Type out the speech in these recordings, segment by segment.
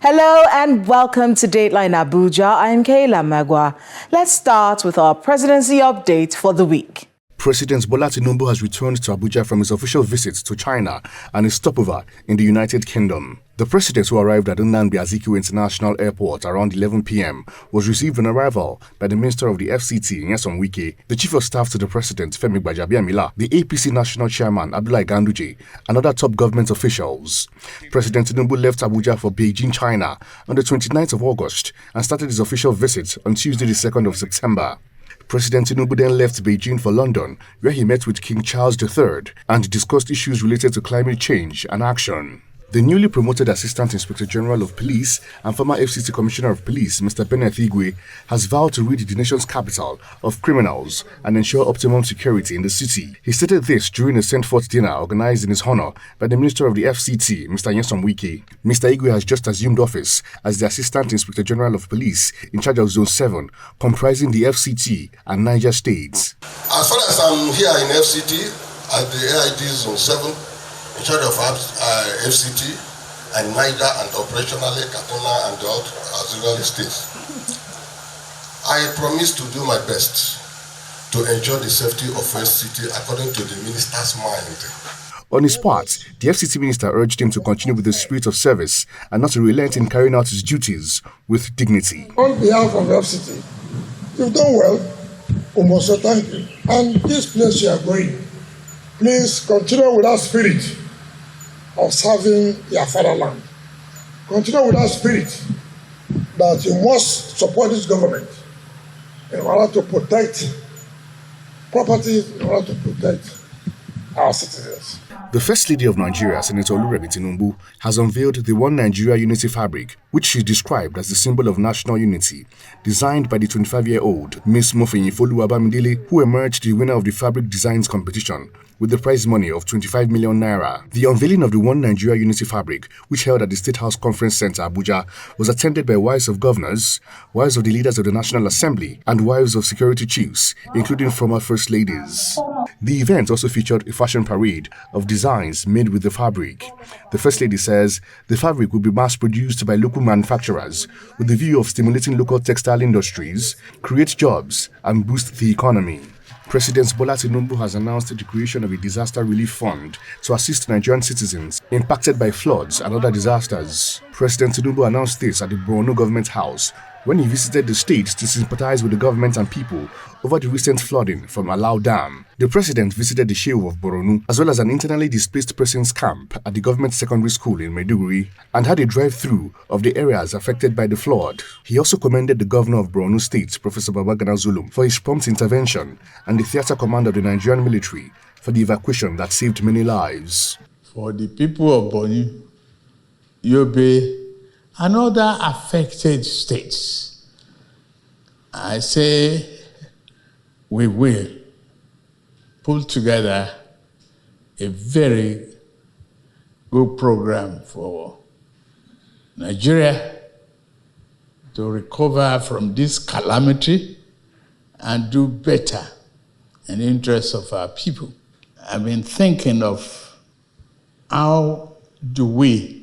Hello and welcome to Dateline Abuja. I'm Kayla Magwa. Let's start with our presidency update for the week. President Bola Tinubu has returned to Abuja from his official visit to China and his stopover in the United Kingdom. The president, who arrived at Nnamdi Azikiwe International Airport around 11 p.m., was received on arrival by the Minister of the FCT, Nyesom Wike, the Chief of Staff to the President, Femi Gbajabiamila, the APC National Chairman, Abdullahi Ganduje, and other top government officials. President Tinubu left Abuja for Beijing, China on the 29th of August and started his official visit on Tuesday, the 2nd of September. President Tinubu then left Beijing for London, where he met with King Charles III and discussed issues related to climate change and action. The newly promoted Assistant Inspector General of Police and former FCT Commissioner of Police, Mr. Bennett Igwe, has vowed to rid the nation's capital of criminals and ensure optimum security in the city. He stated this during a sent-forth dinner organized in his honor by the Minister of the FCT, Mr. Nyesom Wike. Mr. Igwe has just assumed office as the Assistant Inspector General of Police in charge of Zone 7, comprising the FCT and Niger states. As far as I'm here in FCT, at the AID Zone 7, in charge of FCT and Niger and operationally Katuna and the auxiliary states. I promise to do my best to ensure the safety of FCT according to the minister's mind. On his part, the FCT minister urged him to continue with the spirit of service and not to relent in carrying out his duties with dignity. On behalf of FCT, you've done well. We must say thank you. And this place you are going, please continue with that spirit of serving your fatherland. Continue with that spirit that you must support this government in order to protect property, in order to protect our citizens. The First Lady of Nigeria, Senator Oluremi Tinubu, has unveiled the One Nigeria Unity fabric, which she described as the symbol of national unity, designed by the 25-year-old Miss Mofenyifolu Abamidele, who emerged the winner of the fabric designs competition with the prize money of 25 million naira. The unveiling of the One Nigeria Unity fabric, which held at the State House Conference Center, Abuja, was attended by wives of governors, wives of the leaders of the National Assembly, and wives of security chiefs, including former First Ladies. The event also featured a fashion parade of designs made with the fabric. The First Lady says the fabric will be mass-produced by local manufacturers with the view of stimulating local textile industries, create jobs, and boost the economy. President Bola Tinubu has announced the creation of a disaster relief fund to assist Nigerian citizens impacted by floods and other disasters. President Tinubu announced this at the Borno Government House when he visited the state to sympathize with the government and people over the recent flooding from Alau Dam. The president visited the Shehu of Borno, as well as an internally displaced persons camp at the government secondary school in Maiduguri, and had a drive-through of the areas affected by the flood. He also commended the governor of Borno State, Professor Babagana Zulum, for his prompt intervention, and the theater command of the Nigerian military for the evacuation that saved many lives. For the people of Borno, Yobe, and other affected states, I say we will pull together a very good program for Nigeria to recover from this calamity and do better in the interest of our people. I've been thinking of how do we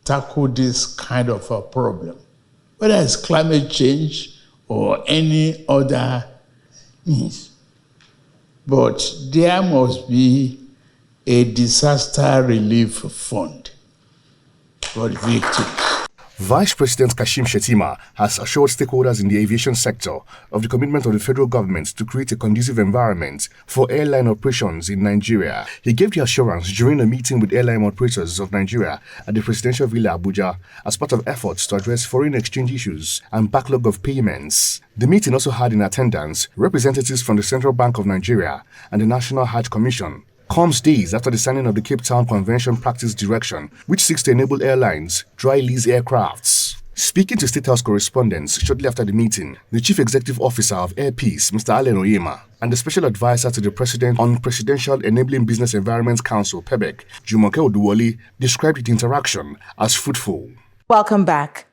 tackle this kind of a problem, whether it's climate change or any other means. But there must be a disaster relief fund for the victims. Vice President Kashim Shettima has assured stakeholders in the aviation sector of the commitment of the federal government to create a conducive environment for airline operations in Nigeria. He gave the assurance during a meeting with airline operators of Nigeria at the Presidential Villa Abuja as part of efforts to address foreign exchange issues and backlog of payments. The meeting also had in attendance representatives from the Central Bank of Nigeria and the National Hajj Commission. Comes days after the signing of the Cape Town Convention Practice Direction, which seeks to enable airlines dry lease aircrafts. Speaking to State House correspondents shortly after the meeting, the Chief Executive Officer of Air Peace, Mr. Allen Oyema, and the Special Advisor to the President on Presidential Enabling Business Environment Council, PEBEC, Jumoke Oduwole, described the interaction as fruitful. Welcome back.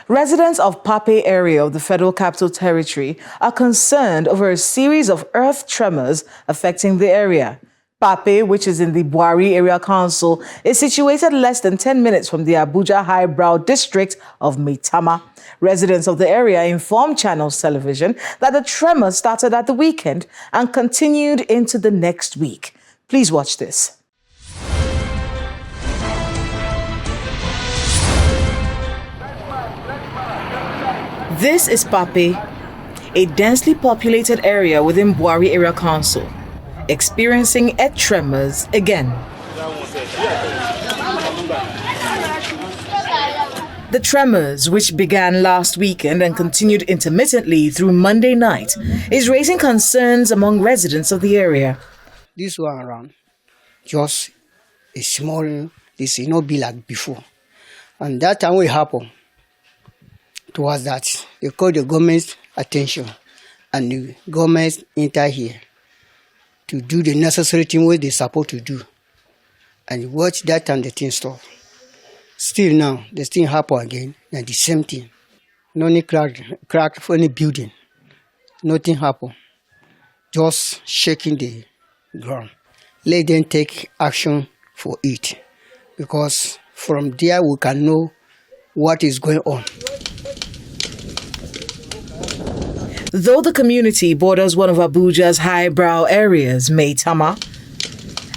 Residents of Mpape area of the Federal Capital Territory are concerned over a series of earth tremors affecting the area. Mpape, which is in the Buari Area Council, is situated less than 10 minutes from the Abuja highbrow district of Maitama. Residents of the area informed Channels Television that the tremor started at the weekend and continued into the next week. Please watch this. This is Mpape, a densely populated area within Buari Area Council, experiencing earth tremors again. The tremors, which began last weekend and continued intermittently through Monday night, is raising concerns among residents of the area. This one around, just a small, this will not be like before. And that time will happen. Towards that, they call the government's attention, and the government enter here to do the necessary thing what they're supposed to do. And watch that and the thing stop. Still now, the thing happen again, and the same thing. No need crack for any building. Nothing happen. Just shaking the ground. Let them take action for it. Because from there we can know what is going on. Though the community borders one of Abuja's highbrow areas, Maitama,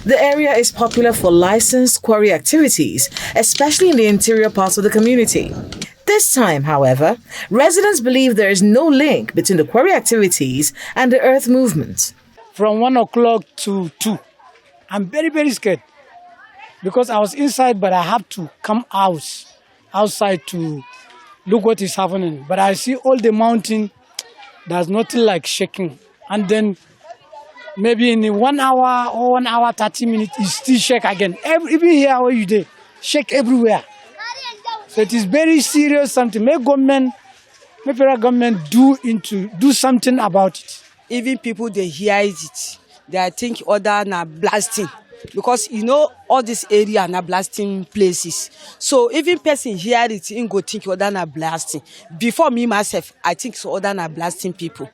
the area is popular for licensed quarry activities, especially in the interior parts of the community. This time, however, residents believe there is no link between the quarry activities and the earth movement. From 1 o'clock to 2, I'm very, very scared because I was inside, but I have to come outside to look what is happening. But I see all the mountain. There's nothing like shaking. And then maybe in 1 hour or 1 hour, 30 minutes, it still shake again. Even here where you did, shake everywhere. So it is very serious something. May federal government do something about it. Even people, they hear it. They think other na blasting. Because you know all this area na blasting places. So even person hear it, in go think other na blasting. Before me myself, I think so other na blasting people.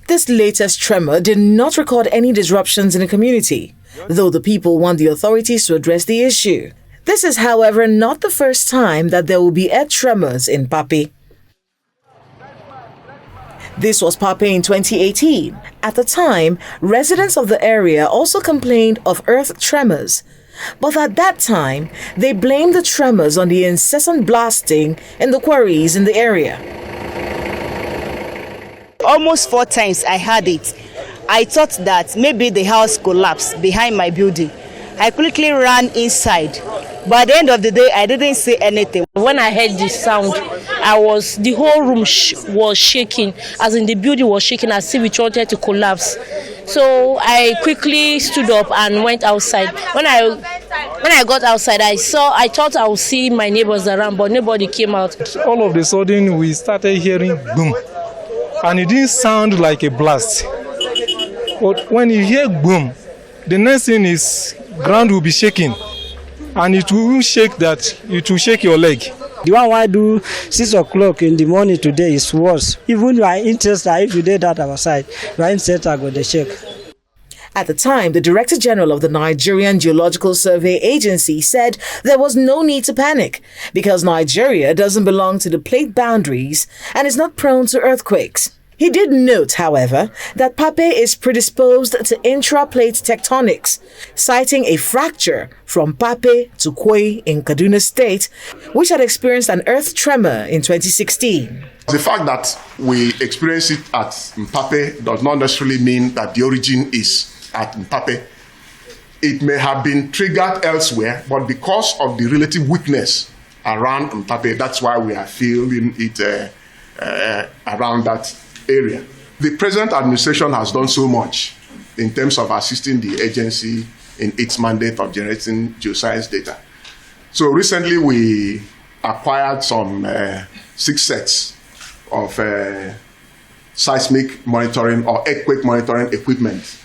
This latest tremor did not record any disruptions in the community, though the people want the authorities to address the issue. This is, however, not the first time that there will be earth tremors in Mpape. This was Mpape in 2018. At the time, residents of the area also complained of earth tremors. But at that time, they blamed the tremors on the incessant blasting in the quarries in the area. Almost 4 times I heard it. I thought that maybe the house collapsed behind my building. I quickly ran inside. But at the end of the day, I didn't say anything. When I heard the sound, the whole room was shaking, as in the building was shaking as if it wanted to collapse. So I quickly stood up and went outside. When I got outside, I thought I would see my neighbors around, but nobody came out. All of a sudden, we started hearing boom, and it didn't sound like a blast. But when you hear boom, the next thing is ground will be shaking, and it will shake your leg. The one I do 6 o'clock in the morning today is worse. Even my interest, if you did that outside, my interest I got the shake. At the time, the Director General of the Nigerian Geological Survey Agency said there was no need to panic because Nigeria doesn't belong to the plate boundaries and is not prone to earthquakes. He did note, however, that Mpape is predisposed to intraplate tectonics, citing a fracture from Mpape to Kwai in Kaduna State, which had experienced an earth tremor in 2016. The fact that we experience it at Mpape does not necessarily mean that the origin is at Mpape. It may have been triggered elsewhere, but because of the relative weakness around Mpape, that's why we are feeling it around that area. The present administration has done so much in terms of assisting the agency in its mandate of generating geoscience data. So recently we acquired some 6 sets of seismic monitoring or earthquake monitoring equipment.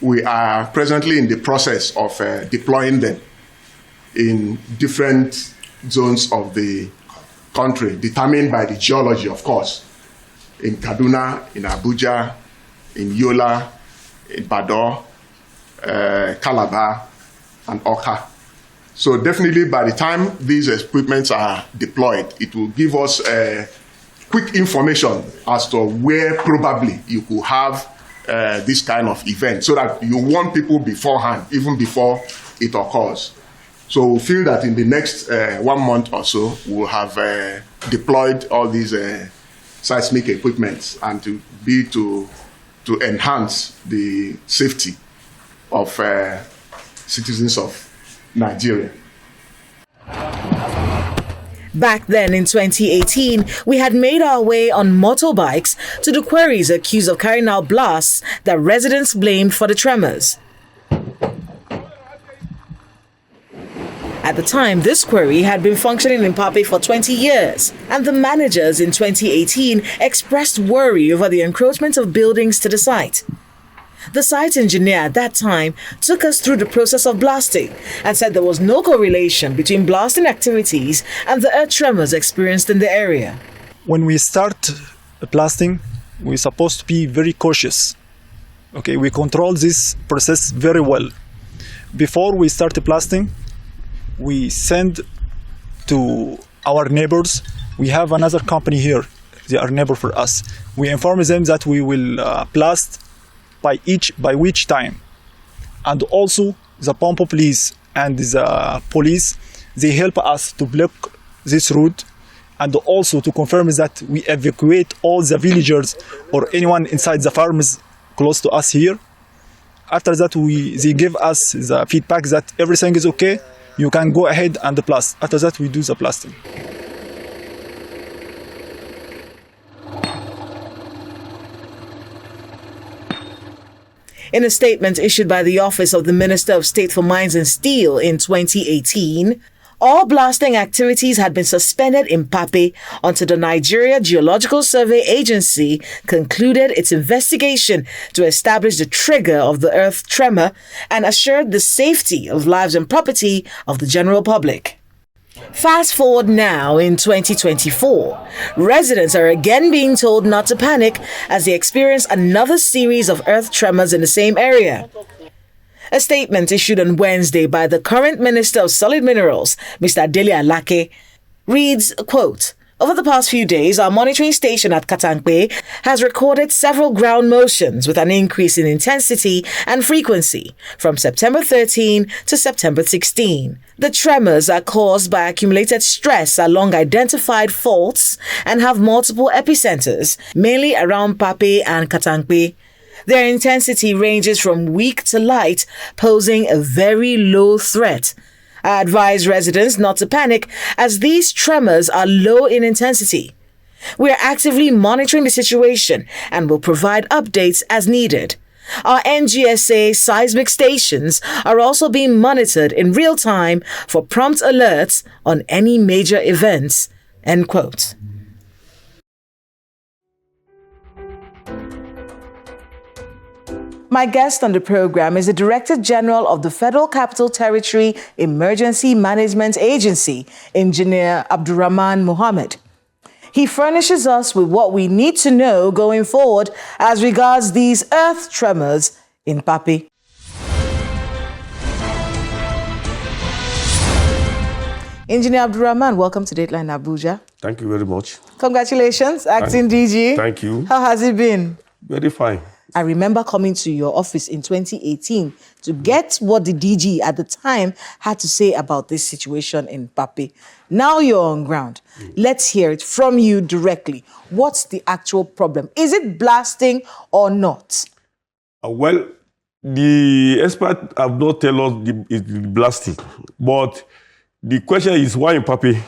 We are presently in the process of deploying them in different zones of the country, determined by the geology, of course. In Kaduna, in Abuja, in Yola, in Bador, Calabar, and Oka. So definitely by the time these equipments are deployed, it will give us quick information as to where probably you could have this kind of event, so that you warn people beforehand, even before it occurs. So we feel that in the next 1 month or so, we'll have deployed all these seismic equipments and to enhance the safety of citizens of Nigeria. Back then in 2018, we had made our way on motorbikes to the quarries accused of carrying out blasts that residents blamed for the tremors. At the time, this quarry had been functioning in Mpape for 20 years, and the managers in 2018 expressed worry over the encroachment of buildings to the site. The site engineer at that time took us through the process of blasting and said there was no correlation between blasting activities and the earth tremors experienced in the area. When we start blasting, we're supposed to be very cautious. Okay, we control this process very well. Before we start blasting, we send to our neighbors. We have another company here. They are neighbor for us. We inform them that we will blast by which time. And also the Pompo police and the police, they help us to block this route and also to confirm that we evacuate all the villagers or anyone inside the farms close to us here. After that, they give us the feedback that everything is okay. You can go ahead and blast. After that, we do the blasting. In a statement issued by the Office of the Minister of State for Mines and Steel in 2018, all blasting activities had been suspended in Mpape until the Nigeria Geological Survey Agency concluded its investigation to establish the trigger of the earth tremor and assured the safety of lives and property of the general public. Fast forward now in 2024, residents are again being told not to panic as they experience another series of earth tremors in the same area. A statement issued on Wednesday by the current Minister of Solid Minerals, Mr. Dele Alake, reads, quote, "Over the past few days, our monitoring station at Katankwe has recorded several ground motions with an increase in intensity and frequency from September 13 to September 16. The tremors are caused by accumulated stress along identified faults and have multiple epicenters, mainly around Mpape and Katankwe. Their intensity ranges from weak to light, posing a very low threat. I advise residents not to panic as these tremors are low in intensity. We are actively monitoring the situation and will provide updates as needed. Our NGSA seismic stations are also being monitored in real time for prompt alerts on any major events." End quote. My guest on the program is the Director General of the Federal Capital Territory Emergency Management Agency, Engineer Abdurrahman Mohammed. He furnishes us with what we need to know going forward as regards these earth tremors in Mpape. Engineer Abdurrahman, welcome to Dateline Abuja. Thank you very much. Congratulations, Acting DG. Thank you. How has it been? Very fine. I remember coming to your office in 2018 to get what the DG at the time had to say about this situation in Mpape. Now you're on ground. Let's hear it from you directly. What's the actual problem? Is it blasting or not? Well, the expert have not tell us it's blasting, but the question is why in Mpape?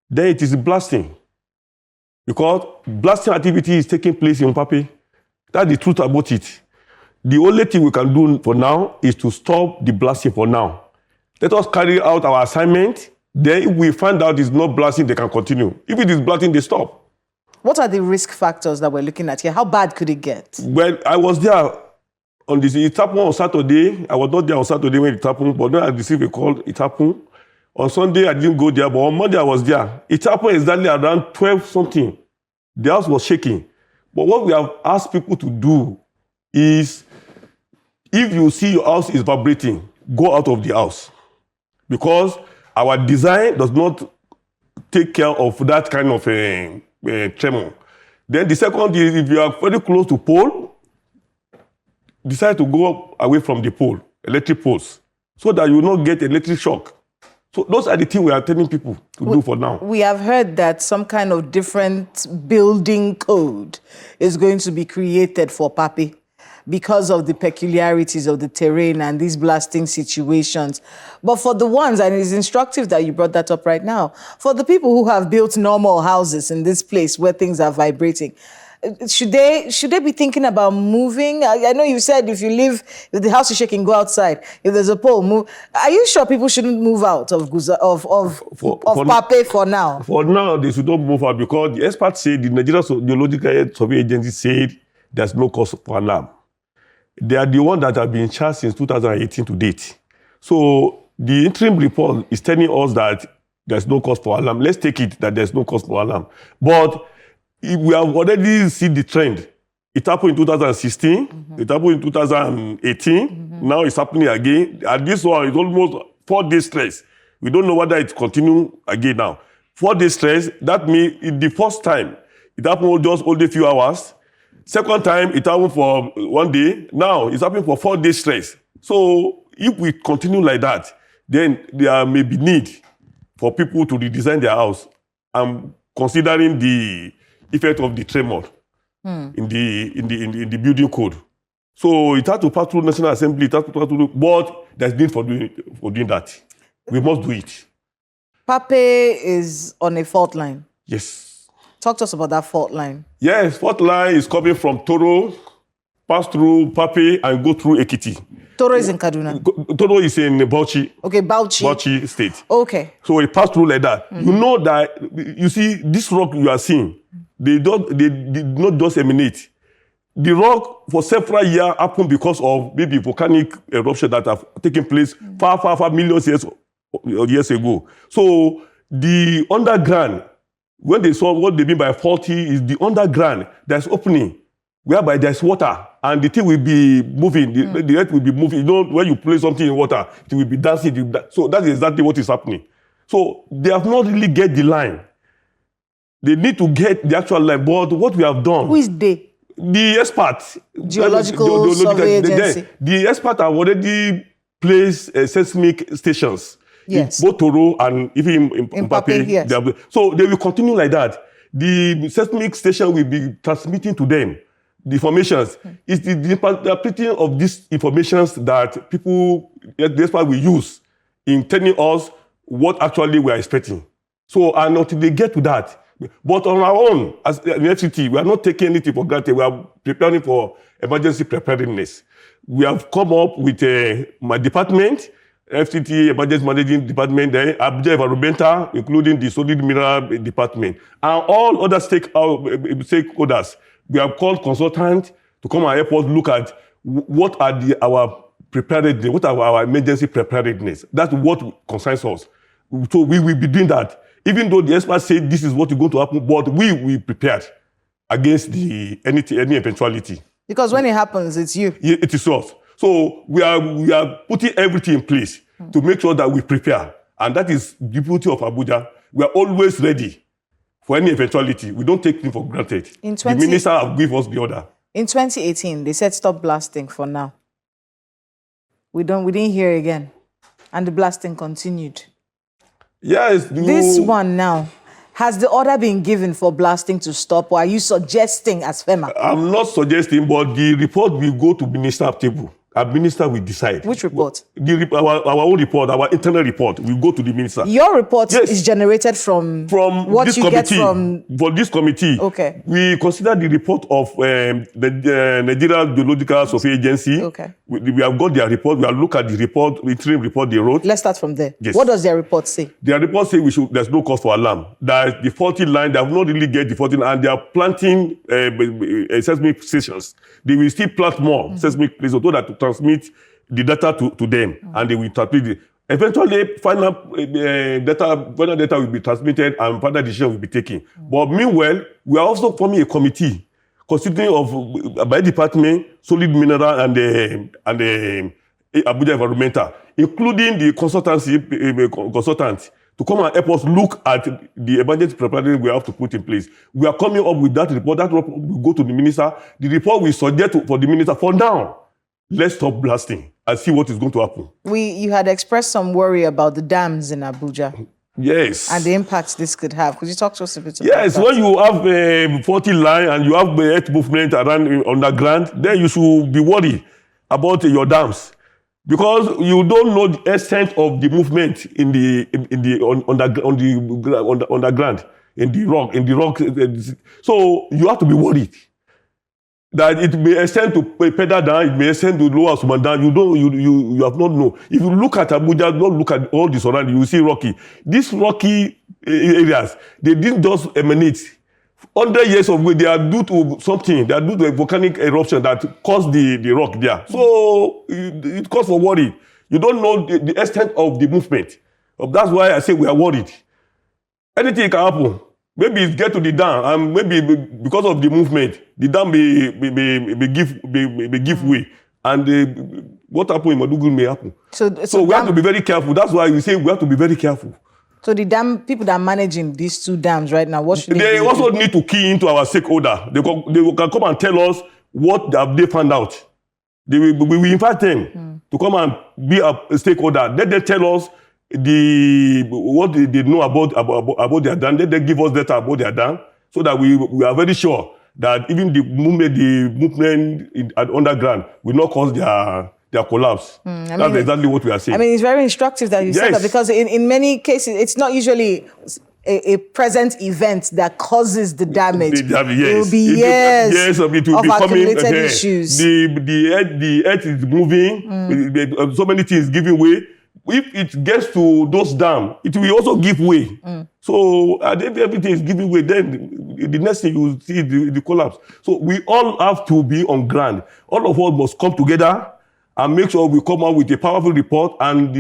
Then it is blasting. Because blasting activity is taking place in Mpape. That's the truth about it. The only thing we can do for now is to stop the blasting for now. Let us carry out our assignment. Then if we find out it's not blasting, they can continue. If it is blasting, they stop. What are the risk factors that we're looking at here? How bad could it get? Well, I was there on this. It happened on Saturday. I was not there on Saturday when it happened, but then I received a call. It happened. On Sunday, I didn't go there, but on Monday, I was there. It happened exactly around 12 something. The house was shaking. But what we have asked people to do is if you see your house is vibrating, go out of the house. Because our design does not take care of that kind of tremor. Then the second is, if you are very close to pole, decide to go away from the pole, electric poles, so that you will not get electric shock. So those are the things we are telling people to do for now. We have heard that some kind of different building code is going to be created for Mpape because of the peculiarities of the terrain and these blasting situations. But for the ones, and it's instructive that you brought that up right now, for the people who have built normal houses in this place where things are vibrating, should they be thinking about moving? I know you said if the house is shaking, go outside. If there's a pole, move. Are you sure people shouldn't move out of Mpape for now? For now, they should not move out because the experts say, the Nigerian Geological Survey Agency said there's no cause for alarm. They are the ones that have been in charge since 2018 to date. So the interim report is telling us that there's no cause for alarm. Let's take it that there's no cause for alarm. But if we have already seen the trend. It happened in 2016. It happened in 2018. Now it's happening again. And this one is almost 4 days stress. We don't know whether it continue again now. 4 days stress, that means the first time, it happened just only a few hours. Second time, it happened for 1 day. Now, it's happening for 4 days stress. So, if we continue like that, then there may be need for people to redesign their house. And considering the effect of the tremor in the building code. So, it has to pass through National Assembly, it has to pass through, but there's need for doing that. We must do it. Mpape is on a fault line. Yes. Talk to us about that fault line. Yes, fault line is coming from Toro, pass through Mpape, and go through Ekiti. Toro is in Kaduna. Toro is in Bauchi. Okay, Bauchi. Bauchi State. Okay. So it passed through like that. You know that, you see, this rock you are seeing, they did not just emanate. The rock for several years happened because of maybe volcanic eruption that have taken place far millions years ago. So the underground, when they saw what they mean by faulty, is the underground that's opening, whereby there's water, and the thing will be moving, the earth will be moving. You know, when you place something in water, it will be dancing. So that's exactly what is happening. So they have not really get the line. They need to get the actual line. But what we have done... Who is they? The experts. Geological Survey Agency. The experts have already placed seismic stations. Yes. Both Toro and even in Mpape. Yes. So they will continue like that. The seismic station will be transmitting to them the informations. It's the interpreting of these informations that people, the experts will use in telling us what actually we are expecting. So, and until they get to that, but on our own, as an FCT, we are not taking anything for granted. We are preparing for emergency preparedness. We have come up with my department, FCT, Emergency Managing Department, Abuja Environmental, including the Solid Mineral Department, and all other stakeholders. We have called consultants to come and help us look at what are our preparedness, what are our emergency preparedness. That's what concerns us. So we will be doing that. Even though the experts say this is what is going to happen, but we prepared against any eventuality. Because when it happens, it's you. It is us. So we are putting everything in place to make sure that we prepare. And that is the beauty of Abuja. We are always ready for any eventuality. We don't take things for granted. The minister have given us the order. In 2018, they said stop blasting for now. We didn't hear again. And the blasting continued. Yes. This one now, has the order been given for blasting to stop, or are you suggesting as FEMA? I'm not suggesting, but the report will go to minister table. Our minister will decide. Which report? Our own report, our internal report will go to the minister. Your report is generated from what this you committee, get from... For this committee, okay. We consider the report of the Nigerian Geological Survey Agency. Okay. We have got their report. We have looked at the report, the interim report they wrote. Let's start from there. Yes. What does their report say? Their report says there's no cause for alarm. That the faulty line, they have not really get the faulty line, and they are planting seismic stations. They will still plant more seismic places so that to transmit the data to them, and they will interpret it. Eventually, final data will be transmitted and final decision will be taken. But meanwhile, we are also forming a committee constituting of by department, solid mineral and Abuja environmental, including the consultants to come and help us look at the emergency preparedness we have to put in place. We are coming up with that report. That report will go to the minister. The report we suggest for the minister. For now, let's stop blasting and see what is going to happen. You had expressed some worry about the dams in Abuja. Yes. And the impacts this could have. Could you talk to us a bit about yes, that? When you have a faulty line and you have earth movement around underground, then you should be worried about your dams. Because you don't know the extent of the movement on the underground, in the rock. So you have to be worried that it may extend to Pedal down, it may extend to Lower Suman down. You have not known. If you look at Abuja, don't look at all the surroundings, you see rocky. These rocky areas, they didn't just emanate. 100 years ago, they are due to something. They are due to a volcanic eruption that caused the rock there. So it causes for worry. You don't know the extent of the movement. That's why I say we are worried. Anything can happen. Maybe it get to the dam, and maybe because of the movement, the dam may give way, and what happened in Maduguri may happen. So we have to be very careful. That's why we say we have to be very careful. So the dam people that are managing these two dams right now, what should they also need to key into our stakeholder. They can come and tell us what have they found out. We will invite them to come and be a stakeholder. Then they tell us what they know about their dam. Then they give us data about their dam, so that we are very sure that even the movement at underground will not cause their collapse. That's exactly what we are saying. I mean, it's very instructive that you said that, because in many cases, it's not usually a present event that causes the damage. It will be years of accumulated issues. The earth is moving. So many things giving way. If it gets to those dams, it will also give way. So if everything is giving way, then the next thing you will see the collapse. So we all have to be on ground. All of us must come together and make sure we come out with a powerful report and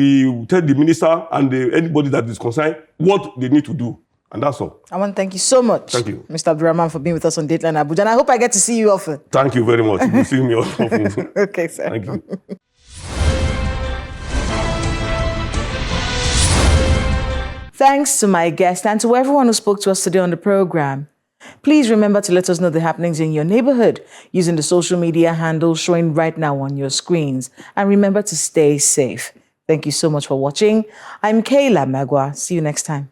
tell the minister and anybody that is concerned what they need to do. And that's all. I want to thank you so much, thank you, Mr. Abdurrahman, for being with us on Dateline Abuja. And I hope I get to see you often. Thank you very much. You'll see me often. Okay, sir. Thank you. Thanks to my guest and to everyone who spoke to us today on the program. Please remember to let us know the happenings in your neighborhood using the social media handles showing right now on your screens. And remember to stay safe. Thank you so much for watching. I'm Kayla Magwa. See you next time.